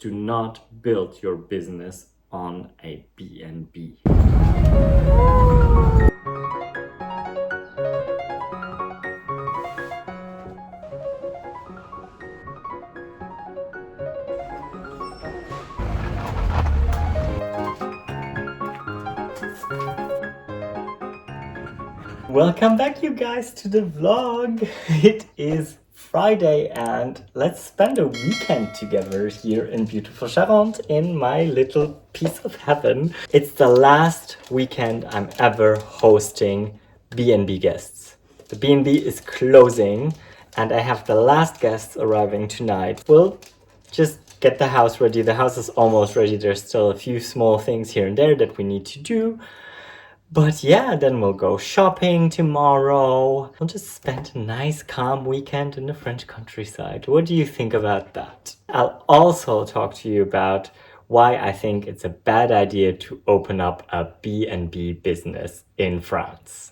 Do not build your business on a B&B. Welcome back, you guys, to the vlog. It is Friday and let's spend a weekend together here in beautiful Charente in my little piece of heaven. It's the last weekend I'm ever hosting B&B guests. The B&B is closing and I have the last guests arriving tonight. We'll just get the house ready. The house is almost ready. There's still a few small things here and there that we need to do. But yeah, then we'll go shopping tomorrow. We'll just spend a nice calm weekend in the French countryside. What do you think about that? I'll also talk to you about why I think it's a bad idea to open up a B&B business in France.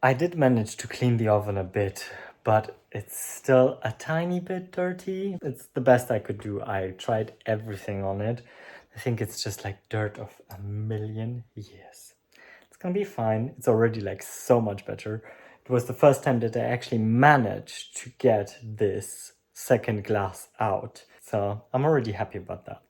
I did manage to clean the oven a bit, but it's still a tiny bit dirty. It's the best I could do. I tried everything on it. I think it's just like dirt of a million years. It's gonna be fine. It's already like so much better. It was the first time that I actually managed to get this second glass out. So I'm already happy about that.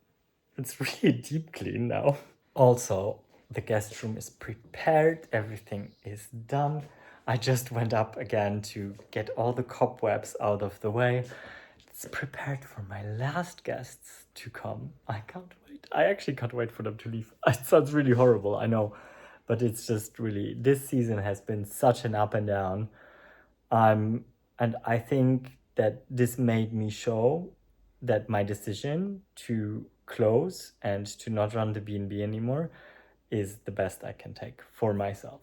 It's really deep clean now. Also, the guest room is prepared. Everything is done. I just went up again to get all the cobwebs out of the way. It's prepared for my last guests to come. I can't wait. I actually can't wait for them to leave. It sounds really horrible, I know. But it's just really, this season has been such an up and down. And I think that this made me show that my decision to close and to not run the B&B anymore is the best I can take for myself.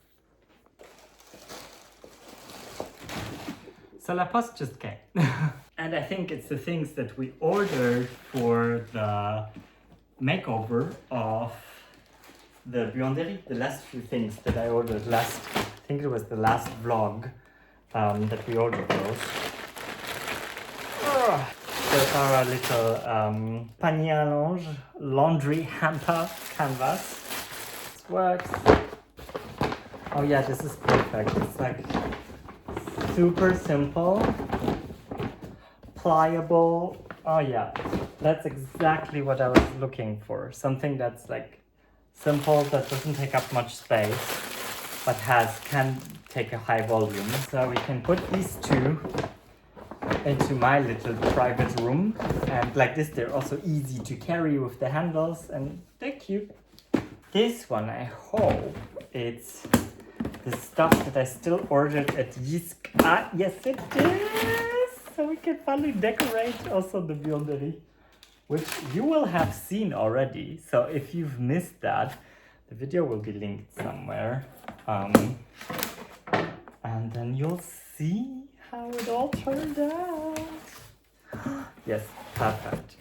So La Poste just came. And I think it's the things that we ordered for the makeover of the buanderie. The last few things that I ordered I think it was the last vlog that we ordered those. There are a little panier à linge, laundry hamper canvas. This works. Oh yeah, this is perfect. It's like super simple, pliable. Oh yeah, that's exactly what I was looking for. Something that's like simple, that doesn't take up much space, but can take a high volume. So we can put these two into my little private room, and like this they're also easy to carry with the handles and they're cute. This one, I hope it's the stuff that I still ordered at Yisk. Ah, yes it is! So we can finally decorate also the buanderie, which you will have seen already. So if you've missed that, the video will be linked somewhere. And then you'll see how it all turned out. Yes, perfect.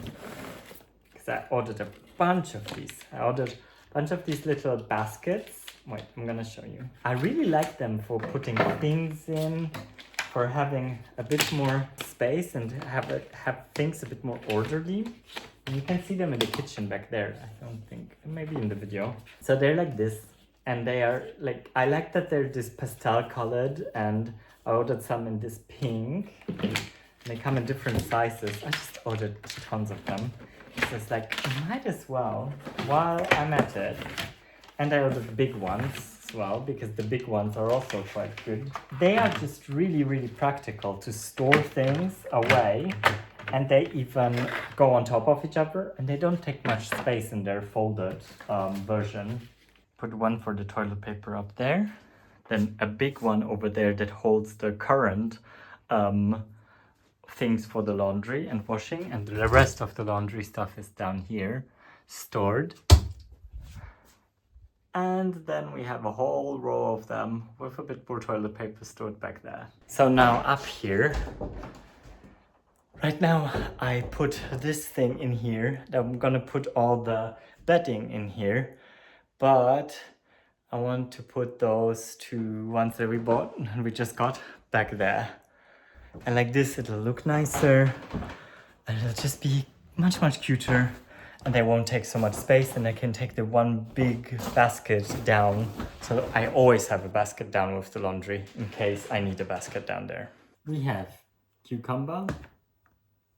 Because I ordered a bunch of these. I ordered a bunch of these little baskets. Wait, I'm gonna show you. I really like them for putting things in, for having a bit more space and have things a bit more orderly. And you can see them in the kitchen back there, I don't think, maybe in the video. So they're like this, and they are like, I like that they're this pastel colored, and I ordered some in this pink. They come in different sizes. I just ordered tons of them. So it's like, might as well while I'm at it. And I ordered big ones as well, because the big ones are also quite good. They are just really, really practical to store things away. And they even go on top of each other. And they don't take much space in their folded version. Put one for the toilet paper up there. Then a big one over there that holds the current things for the laundry and washing, and the rest of the laundry stuff is down here stored. And then we have a whole row of them with a bit more toilet paper stored back there. So now up here, right now I put this thing in here. I'm gonna put all the bedding in here, but I want to put those two ones that we bought and we just got back there. And like this, it'll look nicer and it'll just be much, much cuter. And they won't take so much space, and I can take the one big basket down. So I always have a basket down with the laundry in case I need a basket down there. We have cucumber,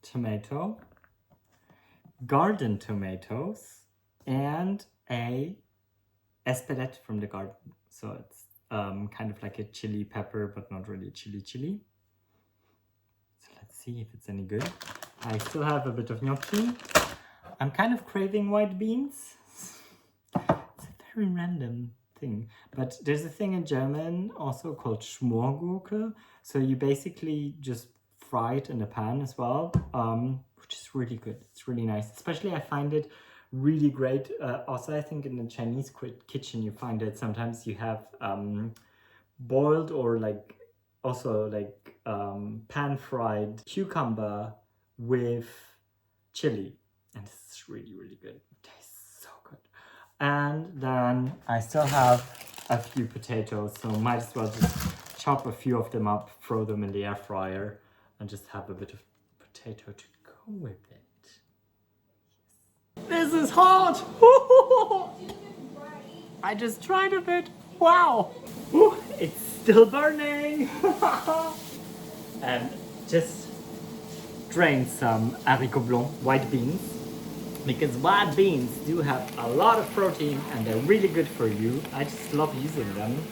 tomato, garden tomatoes, and a espelette from the garden. So it's kind of like a chili pepper, but not really chili. So let's see if it's any good. I still have a bit of gnocchi. I'm kind of craving white beans. It's a very random thing. But there's a thing in German also called Schmorgurke. So you basically just fry it in a pan as well, which is really good. It's really nice. Especially I find it really great. Also, I think in the Chinese kitchen you find it. Sometimes you have boiled or like also like pan-fried cucumber with chili. And it's really, really good. It tastes so good. And then I still have a few potatoes, so might as well just chop a few of them up, throw them in the air fryer, and just have a bit of potato to go with it. Yes. This is hot! I just tried a bit. Wow! Ooh, it's still burning! And just drain some haricots blanc, white beans. Because white beans do have a lot of protein and they're really good for you. I just love using them.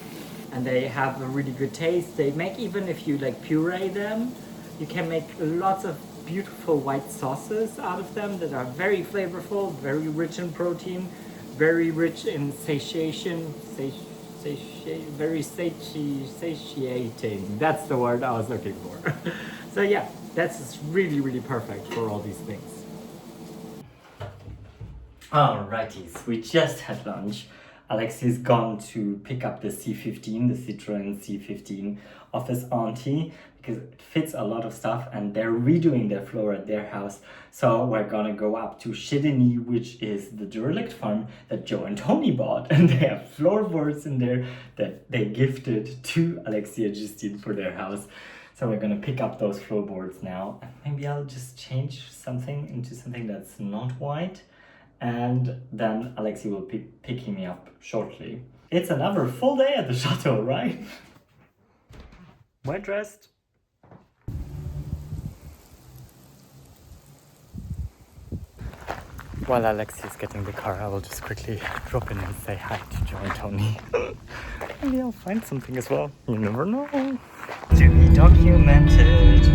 And they have a really good taste. They make, even if you like puree them, you can make lots of beautiful white sauces out of them that are very flavorful, very rich in protein, very rich in satiation, very satiating. That's the word I was looking for. So yeah, that's just really, really perfect for all these things. Alrighties, we just had lunch. Alexi's gone to pick up the C15, the Citroen C15 of his auntie, because it fits a lot of stuff and they're redoing their floor at their house. So we're gonna go up to Chedeny, which is the derelict farm that Joe and Tony bought. And they have floorboards in there that they gifted to Alexia and Justine for their house. So we're gonna pick up those floorboards now. And maybe I'll just change something into something that's not white. And then Alexi will be picking me up shortly. It's another full day at the chateau, right? Well dressed. While Alexi is getting the car, I will just quickly drop in and say hi to Joe and Tony. Maybe I'll find something as well. You never know. To be documented.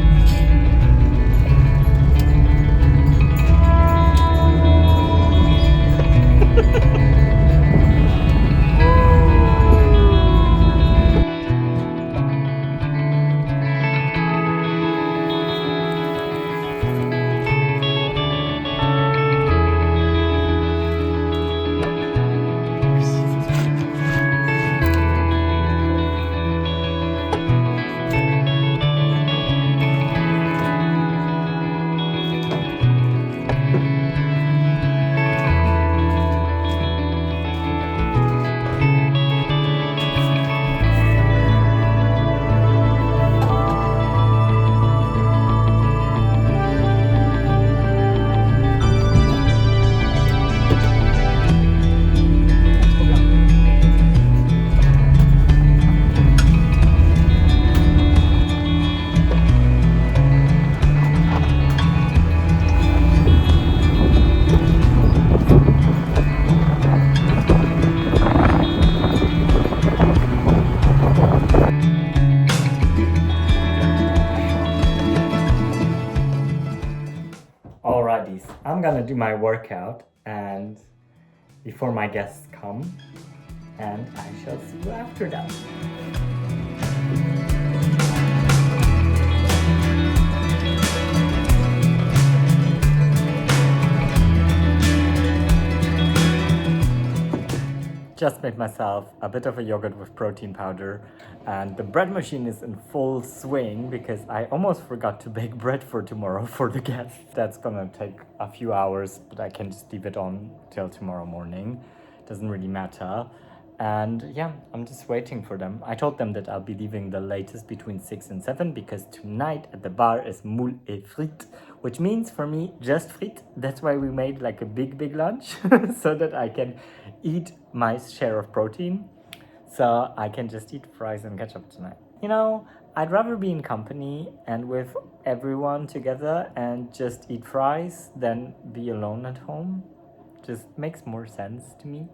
buddies, I'm gonna do my workout and before my guests come, and I shall see you after that. Just made myself a bit of a yogurt with protein powder, and the bread machine is in full swing because I almost forgot to bake bread for tomorrow for the guests. That's gonna take a few hours, but I can just leave it on till tomorrow morning. Doesn't really matter. And yeah, I'm just waiting for them. I told them that I'll be leaving the latest between 6 and 7 because tonight at the bar is moule et frites, which means for me just frites. That's why we made like a big lunch so that I can eat my share of protein. So I can just eat fries and ketchup tonight. You know, I'd rather be in company and with everyone together and just eat fries than be alone at home. Just makes more sense to me.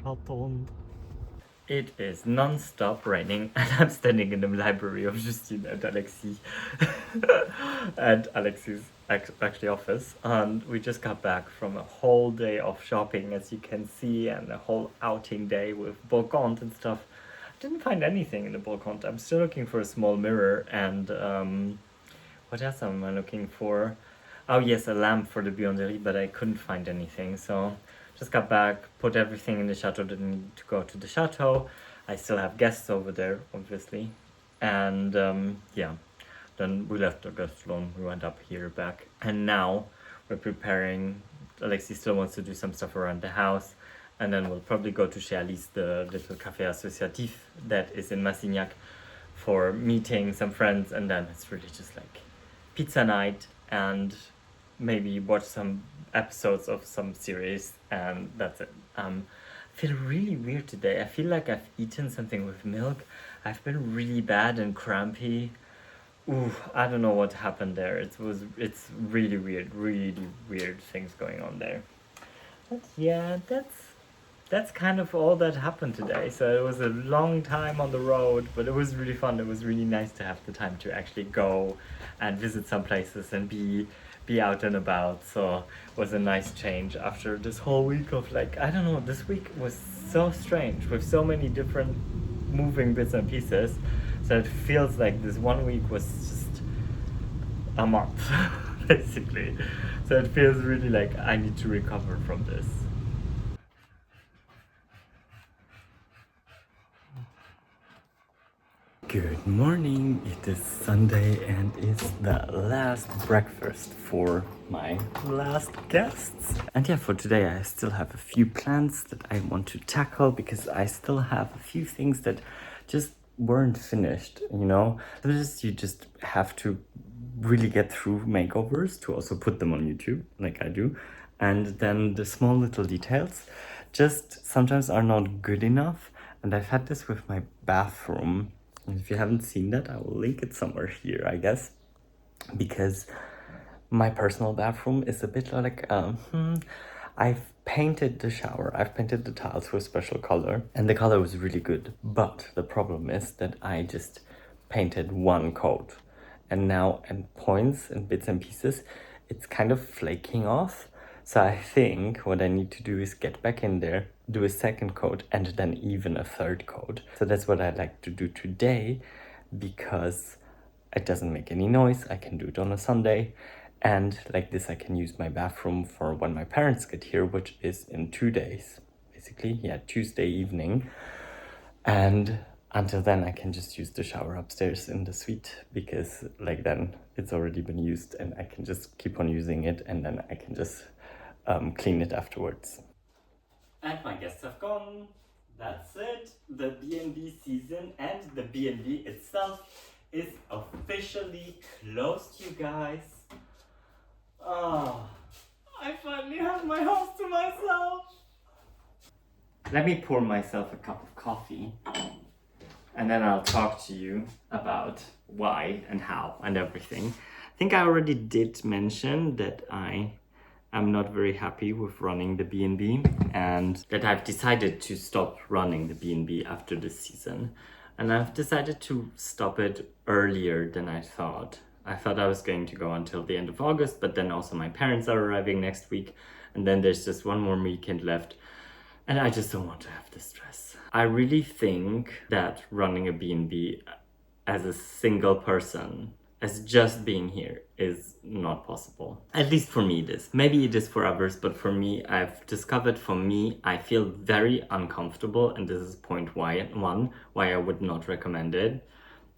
Chateau. It is non-stop raining and I'm standing in the library of Justine and Alexis and Alexis' actually office, and we just got back from a whole day of shopping, as you can see, and a whole outing day with Brocante and stuff. I didn't find anything in the Brocante. I'm still looking for a small mirror and what else am I looking for? Oh yes, a lamp for the buanderie, but I couldn't find anything, so just got back, put everything in the chateau, didn't need to go to the chateau. I still have guests over there, obviously. And yeah, then we left the guest alone, we went up here back. And now we're preparing, Alexi still wants to do some stuff around the house. And then we'll probably go to chez Alice, the little café associatif that is in Massignac, for meeting some friends. And then it's really just like pizza night and maybe watch some episodes of some series, and that's it. I feel really weird today. I feel like I've eaten something with milk. I've been really bad and crampy. Ooh, I don't know what happened there. It's really weird things going on there. But yeah, that's kind of all that happened today. So it was a long time on the road, but it was really fun. It was really nice to have the time to actually go and visit some places and be out and about. So it was a nice change after this whole week of like, I don't know, this week was so strange with so many different moving bits and pieces. So it feels like this one week was just a month, basically. So it feels really like I need to recover from this. Good morning, it is Sunday and it's the last breakfast for my last guests. And yeah, for today I still have a few plans that I want to tackle because I still have a few things that just weren't finished, you know? You just have to really get through makeovers to also put them on YouTube, like I do. And then the small little details just sometimes are not good enough. And I've had this with my bathroom. And if you haven't seen that, I will link it somewhere here, I guess. Because my personal bathroom is a bit like, I've painted the shower, I've painted the tiles with a special color, and the color was really good. But the problem is that I just painted one coat. And now at points and bits and pieces, it's kind of flaking off. So I think what I need to do is get back in there, do a second coat, and then even a third coat. So that's what I'd like to do today, because it doesn't make any noise. I can do it on a Sunday. And like this, I can use my bathroom for when my parents get here, which is in 2 days. Basically, yeah, Tuesday evening. And until then, I can just use the shower upstairs in the suite, because like then it's already been used and I can just keep on using it, and then I can just clean it afterwards. And my guests have gone. That's it. The B&B season and the B&B itself is officially closed, you guys. Oh, I finally have my house to myself. Let me pour myself a cup of coffee, and then I'll talk to you about why and how and everything. I think I already did mention that I am not very happy with running the B&B, and that I've decided to stop running the B&B after this season. And I've decided to stop it earlier than I thought. I thought I was going to go until the end of August, but then also my parents are arriving next week, and then there's just one more weekend left. And I just don't want to have the stress. I really think that running a B&B as a single person, as just being here, is not possible. At least for me it is. Maybe it is for others, but for me, I've discovered for me, I feel very uncomfortable, and this is point one, why I would not recommend it.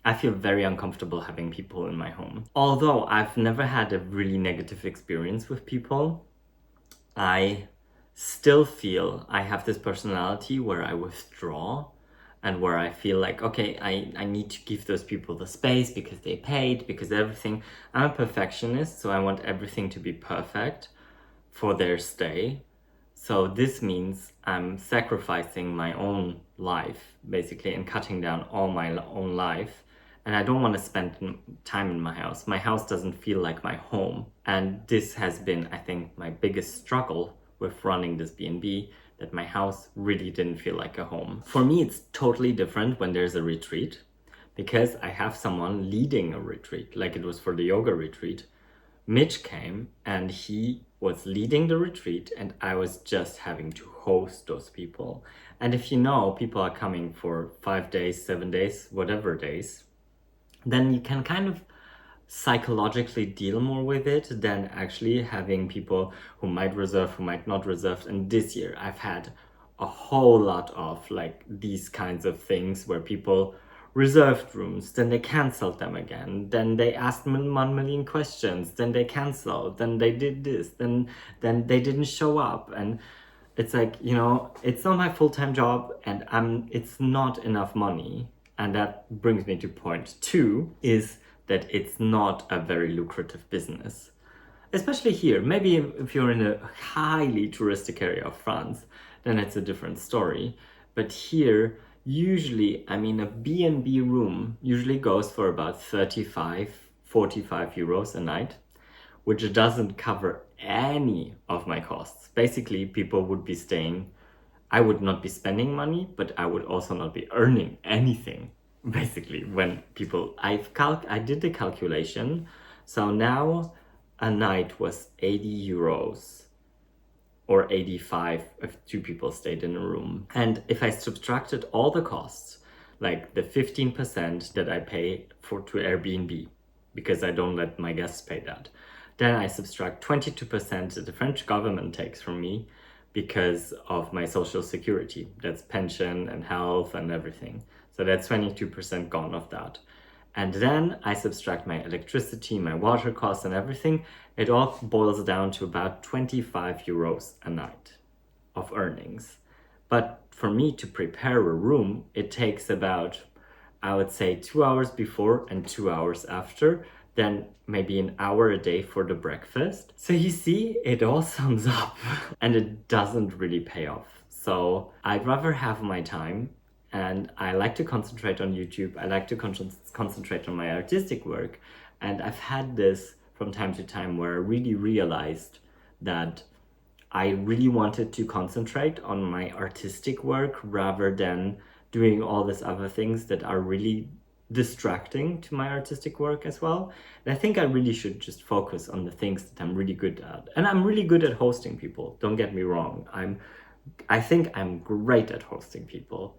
I feel very uncomfortable having people in my home. Although I've never had a really negative experience with people, I still feel I have this personality where I withdraw, and where I feel like, okay, I need to give those people the space because they paid, because everything. I'm a perfectionist, so I want everything to be perfect for their stay. So this means I'm sacrificing my own life, basically, and cutting down all my own life. And I don't want to spend time in my house. My house doesn't feel like my home. And this has been, I think, my biggest struggle with running this B&B, that my house really didn't feel like a home. For me, it's totally different when there's a retreat, because I have someone leading a retreat, like it was for the yoga retreat. Mitch came and he was leading the retreat, and I was just having to host those people. And if you know people are coming for 5 days, 7 days, whatever days, then you can kind of psychologically deal more with it than actually having people who might reserve, who might not reserve. And this year I've had a whole lot of like these kinds of things where people reserved rooms, then they canceled them again, then they asked 1 million questions, then they canceled, then they did this, then they didn't show up. And it's like, you know, it's not my full-time job, and it's not enough money. And that brings me to point 2, is that it's not a very lucrative business. Especially here. Maybe if you're in a highly touristic area of France, then it's a different story. But here, usually, I mean, a B&B room usually goes for about 35, 45 euros a night, which doesn't cover any of my costs. Basically, people would be staying, I would not be spending money, but I would also not be earning anything. Basically, when people, I did the calculation, so now a night was 80 euros or 85 if 2 people stayed in a room. And if I subtracted all the costs, like the 15% that I pay to Airbnb, because I don't let my guests pay that, then I subtract 22% that the French government takes from me because of my social security. That's pension and health and everything. So that's 22% gone of that. And then I subtract my electricity, my water costs and everything. It all boils down to about 25 euros a night of earnings. But for me to prepare a room, it takes about, I would say, 2 hours before and 2 hours after, then maybe an hour a day for the breakfast. So you see, it all sums up and it doesn't really pay off. So I'd rather have my time, and I like to concentrate on YouTube. I like to concentrate on my artistic work. And I've had this from time to time where I really realized that I really wanted to concentrate on my artistic work rather than doing all these other things that are really distracting to my artistic work as well. And I think I really should just focus on the things that I'm really good at. And I'm really good at hosting people, don't get me wrong. I think I'm great at hosting people,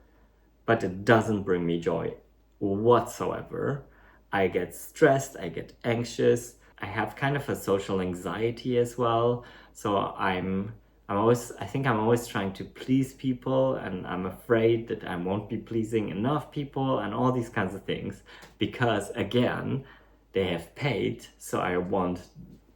but it doesn't bring me joy whatsoever. I get stressed, I get anxious, I have kind of a social anxiety as well. So I think I'm always trying to please people, and I'm afraid that I won't be pleasing enough people and all these kinds of things, because again, they have paid, so I want,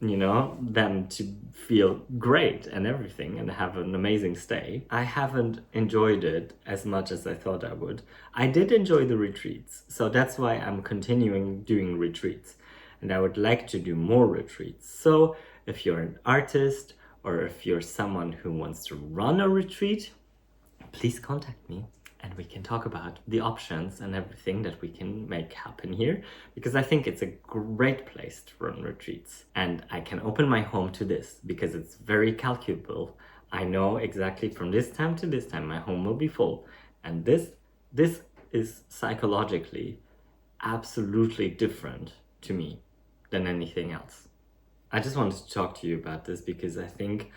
you know, them to feel great and everything and have an amazing stay. I haven't enjoyed it as much as I thought I would. I did enjoy the retreats, so that's why I'm continuing doing retreats, and I would like to do more retreats. So if you're an artist, or if you're someone who wants to run a retreat, please contact me and we can talk about the options and everything that we can make happen here, because I think it's a great place to run retreats. And I can open my home to this because it's very calculable. I know exactly from this time to this time my home will be full. And this is psychologically absolutely different to me than anything else. I just wanted to talk to you about this because I think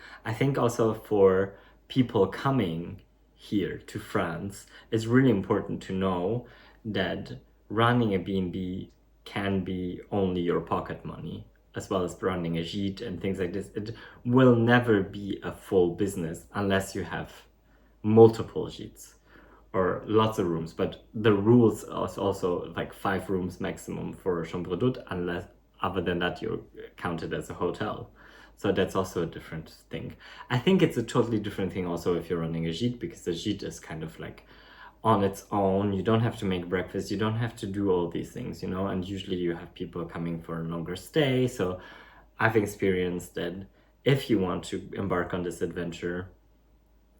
also for people coming here to France, it's really important to know that running a B&B can be only your pocket money, as well as running a gîte and things like this. It will never be a full business unless you have multiple gîtes or lots of rooms. But the rules are also like 5 rooms maximum for chambre d'hôte, unless other than that you're counted as a hotel. So that's also a different thing. I think it's a totally different thing also if you're running a gîte, because the gîte is kind of like on its own. You don't have to make breakfast, you don't have to do all these things, you know, and usually you have people coming for a longer stay. So I've experienced that if you want to embark on this adventure,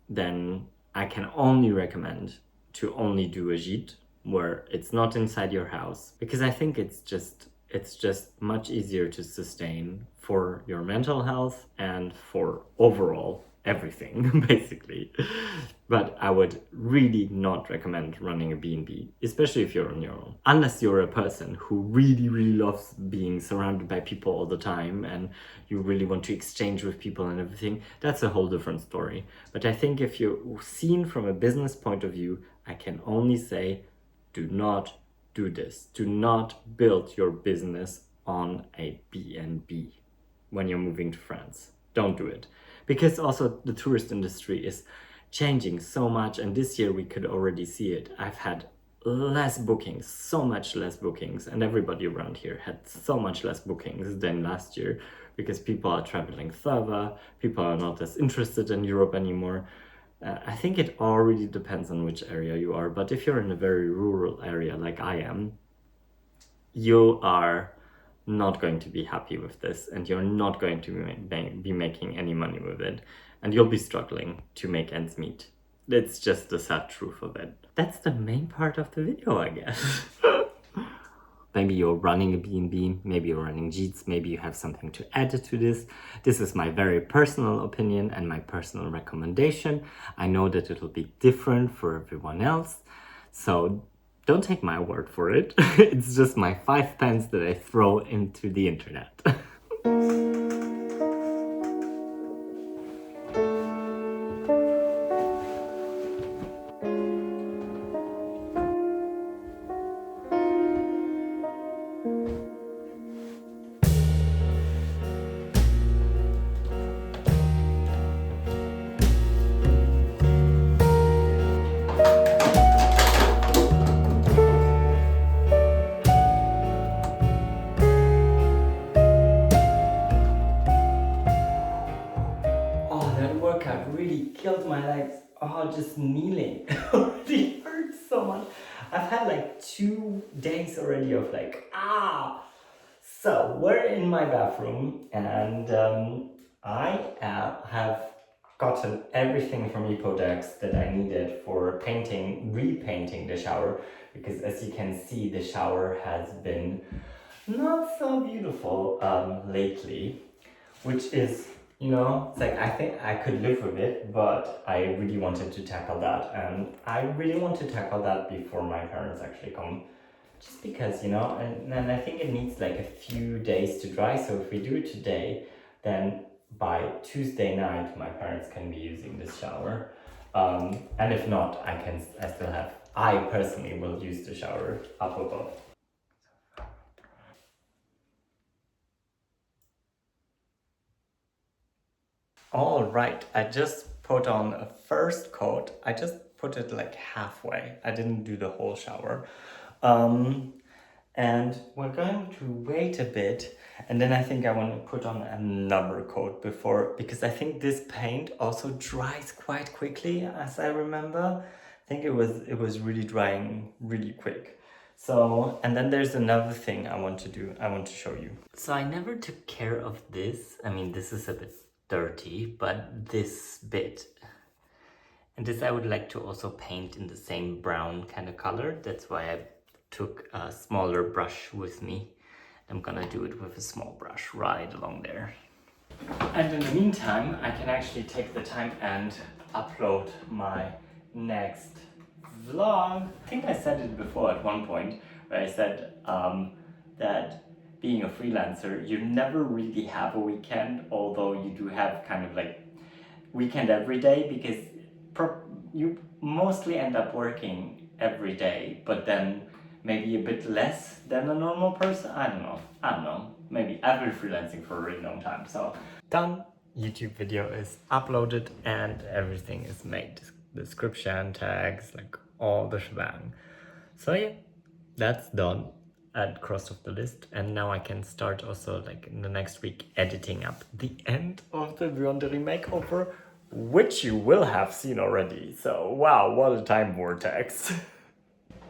then I can only recommend to only do a gîte where it's not inside your house, because I think it's just much easier to sustain for your mental health and for overall everything, basically. But I would really not recommend running a B&B, especially if you're on your own. Unless you're a person who really, really loves being surrounded by people all the time and you really want to exchange with people and everything, that's a whole different story. But I think if you're seen from a business point of view, I can only say, do not do this. Do not build your business on a B&B when you're moving to France. Don't do it. Because also the tourist industry is changing so much, and this year we could already see it. I've had less bookings, so much less bookings, and everybody around here had so much less bookings than last year because people are traveling further, people are not as interested in Europe anymore. I think it all really depends on which area you are, but if you're in a very rural area like I am, you are not going to be happy with this, and you're not going to be making any money with it, and you'll be struggling to make ends meet. It's just the sad truth of it. That's the main part of the video, I guess. Maybe you're running a B&B, maybe you're running Jeets, maybe you have something to add to this. This is my very personal opinion and my personal recommendation. I know that it'll be different for everyone else, so don't take my word for it. It's just my 5 pence that I throw into the internet. Really killed my legs. Oh, just kneeling. It already hurts so much. I've had like 2 days already of like, ah. So we're in my bathroom, and I have gotten everything from Ecodex that I needed for repainting the shower, because as you can see, the shower has been not so beautiful lately, which is, it's like, I think I could live with it, but I really wanted to tackle that, and I really want to tackle that before my parents actually come, just because, and I think it needs like a few days to dry, so if we do it today, then by Tuesday night my parents can be using this shower, and if not, I personally will use the shower up above. All right, I just put on a first coat. I just put it like halfway. I didn't do the whole shower. And we're going to wait a bit, and then I think I want to put on another coat because I think this paint also dries quite quickly, as I remember. I think it was really drying really quick. So, and then there's another thing I want to show you. So I never took care of this. I mean, this is a bit dirty, but this bit, and this I would like to also paint in the same brown kind of color. That's why I took a smaller brush with me. I'm gonna do it with a small brush right along there. And in the meantime, I can actually take the time and upload my next vlog. I think I said it before at one point, where I said that being a freelancer, you never really have a weekend, although you do have kind of like weekend every day, because you mostly end up working every day, but then maybe a bit less than a normal person. I don't know. Maybe I've been freelancing for a really long time, so done. YouTube video is uploaded and everything is made. Description, tags, like all the shebang. So yeah, that's done. Add crossed off the list, and now I can start also like in the next week editing up the end of the Buanderie makeover, which you will have seen already. So wow, what a time vortex.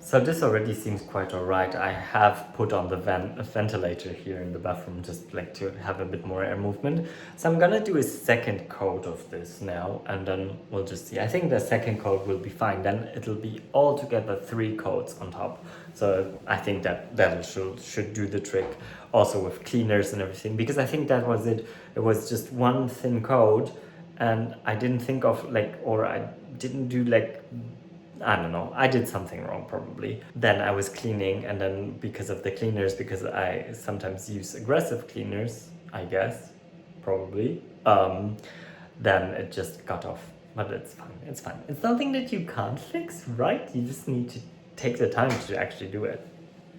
So this already seems quite alright. I have put on the ventilator here in the bathroom, just like to have a bit more air movement. So I'm gonna do a second coat of this now, and then we'll just see. I think the second coat will be fine. Then it'll be all together 3 coats on top. So I think that should do the trick. Also with cleaners and everything, because I think that was it. It was just one thin coat, and I didn't think of like, or I didn't do like, I don't know, I did something wrong probably. Then I was cleaning, and then because of the cleaners, because I sometimes use aggressive cleaners, I guess, probably, then it just got off. But it's fine, it's fine. It's something that you can't fix, right? You just need to take the time to actually do it.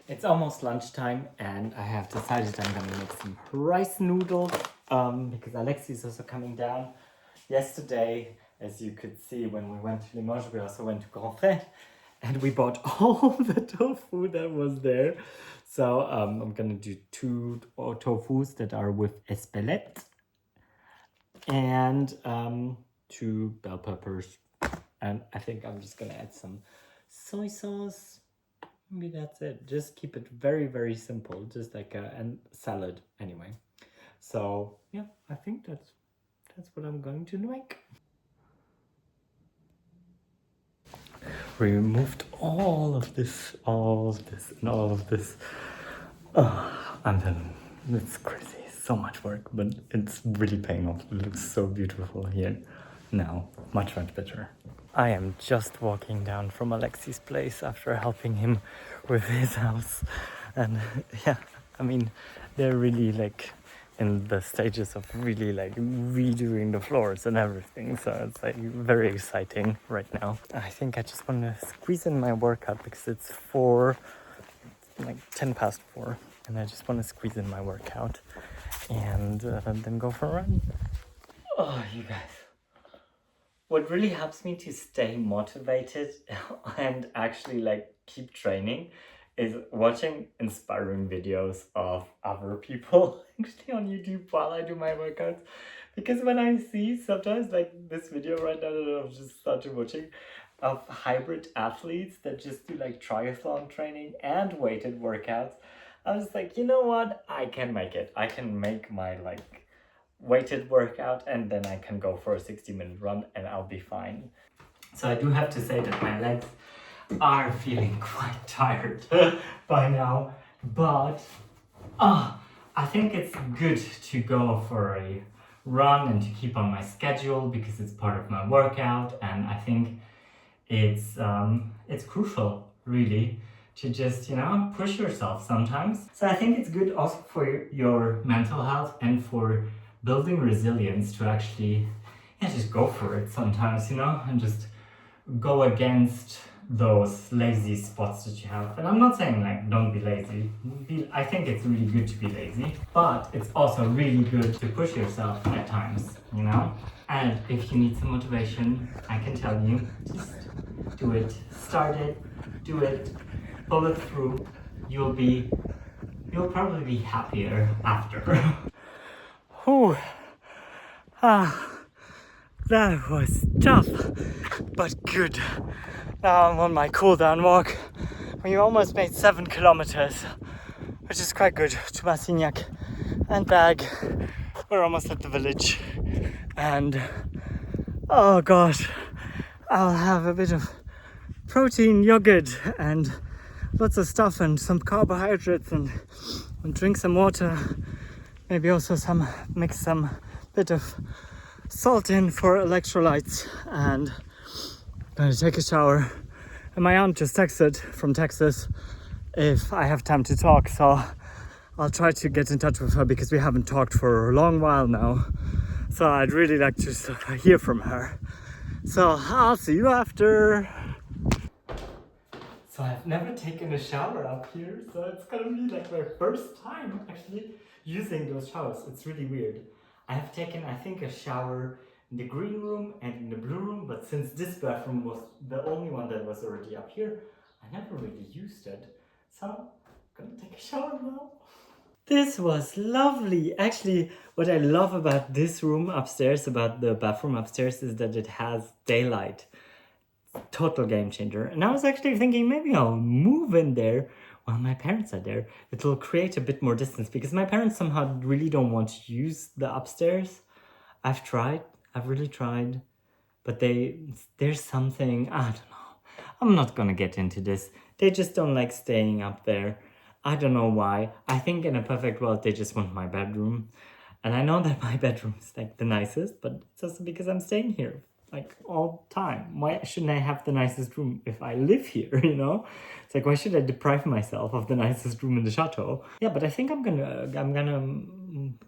It's almost lunchtime, and I have decided I'm gonna make some rice noodles, because Alexi is also coming down. Yesterday, as you could see when we went to Limoges, we also went to Grand Frais, and we bought all the tofu that was there. So I'm gonna do 2 tofus that are with espelette, and 2 bell peppers. And I think I'm just gonna add some soy sauce. Maybe that's it. Just keep it very, very simple, just like and salad anyway. So yeah, I think that's what I'm going to make. We removed all of this, and all of this. And then it's crazy, so much work, but it's really paying off. It looks so beautiful here now, much better. I am just walking down from Alexi's place after helping him with his house, and yeah, I mean, they're really like in the stages of really like redoing the floors and everything, so it's like very exciting right now. I think I just want to squeeze in my workout because it's 10 past 4, and I just want to squeeze in my workout and then go for a run. Oh, you guys. What really helps me to stay motivated and actually like keep training is watching inspiring videos of other people actually on YouTube while I do my workouts. Because when I see sometimes like this video right now that I've just started watching of hybrid athletes that just do like triathlon training and weighted workouts, I was like, you know what? I can make it. I can make my like weighted workout, and then I can go for a 60-minute run and I'll be fine. So I do have to say that my legs are feeling quite tired by now, but I think it's good to go for a run and to keep on my schedule because it's part of my workout, and I think it's crucial really to just, you know, push yourself sometimes. So I think it's good also for your mental health and for building resilience to actually, yeah, just go for it sometimes, you know, and just go against those lazy spots that you have. And I'm not saying like don't be lazy. I think it's really good to be lazy, but it's also really good to push yourself at times, you know? And if you need some motivation, I can tell you, just do it. Start it, do it, pull it through. You'll probably be happier after. Whew. That was tough, but good. Now I'm on my cool down walk. We almost made 7 kilometers, which is quite good, to Massignac and back. We're almost at the village, and oh gosh, I'll have a bit of protein, yogurt, and lots of stuff, and some carbohydrates, and drink some water. Maybe also mix some bit of salt in for electrolytes, and gonna take a shower. And my aunt just texted from Texas if I have time to talk, so I'll try to get in touch with her because we haven't talked for a long while now. So I'd really like to hear from her. So I'll see you after. So I've never taken a shower up here, so it's gonna be like my first time actually using those showers. It's really weird. I have taken, I think, a shower in the green room and in the blue room, but since this bathroom was the only one that was already up here, I never really used it. So I'm gonna take a shower now. This was lovely. Actually, what I love about this room upstairs, about the bathroom upstairs, is that it has daylight. Total game changer. And I was actually thinking maybe I'll move in there while my parents are there. It will create a bit more distance because my parents somehow really don't want to use the upstairs. I've really tried, but there's something, I don't know. I'm not gonna get into this. They just don't like staying up there. I don't know why. I think in a perfect world they just want my bedroom. And I know that my bedroom is like the nicest, but it's also because I'm staying here like all the time. Why shouldn't I have the nicest room if I live here, you know? It's like, why should I deprive myself of the nicest room in the chateau? Yeah, but I think I'm gonna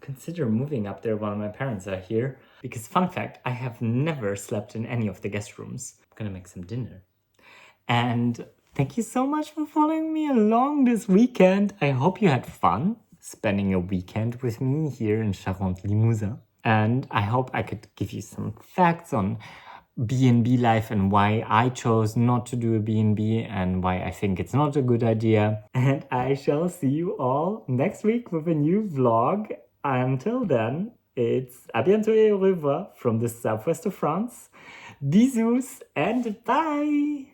consider moving up there while my parents are here. Because fun fact, I have never slept in any of the guest rooms. I'm gonna make some dinner. And thank you so much for following me along this weekend. I hope you had fun spending a weekend with me here in Charente-Limousin. And I hope I could give you some facts on B&B life and why I chose not to do a B&B and why I think it's not a good idea. And I shall see you all next week with a new vlog. Until then, it's à bientôt et au revoir from the southwest of France. Bisous and bye!